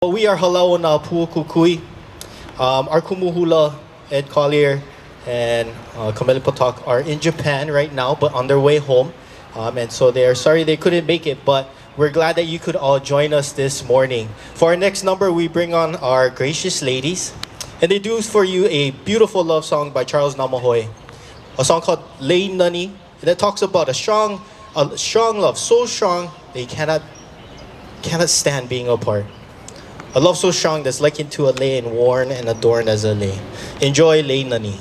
We are Halao na Puukukui. Our Kumuhula, Ed Collier, and Kameli Potok are in Japan right now, but on their way home. And so they are sorry they couldn't make it, but we're glad that you could all join us this morning. For our next number, we bring on our gracious ladies, and they do for you a beautiful love song by Charles Namahoy, a song called Lei Nani, and it talks about a strong love, so strong that you cannot stand being apart. A love so strong that's likened to a lei and worn and adorned as a lei. Enjoy Lei Nani.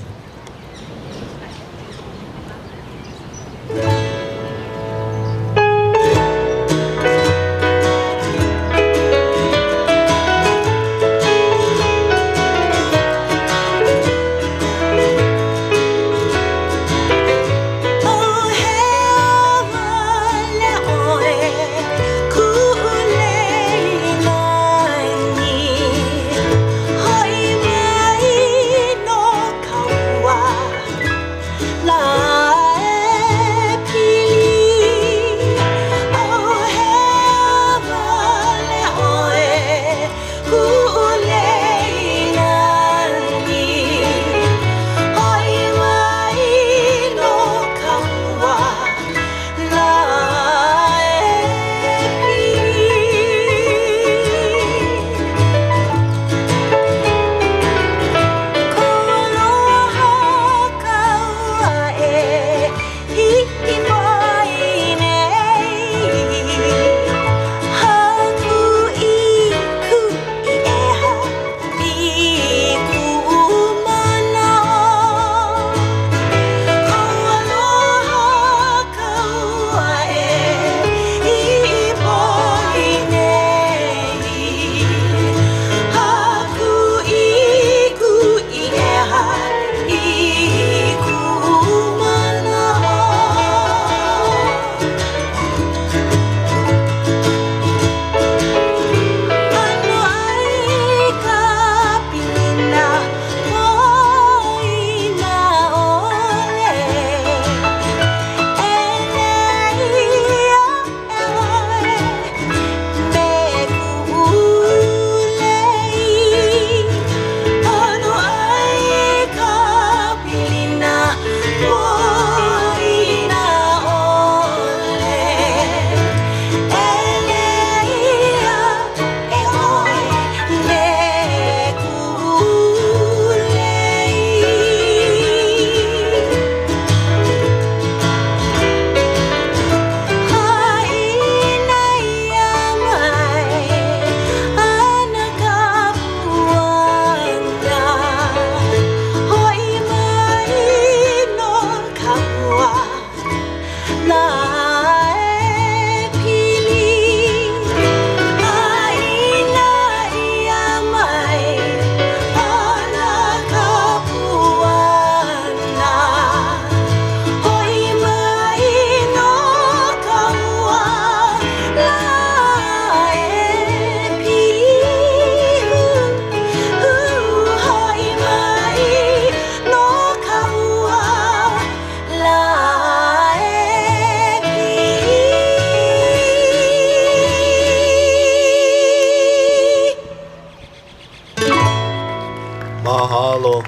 Mahalo.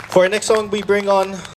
For our next song, we bring on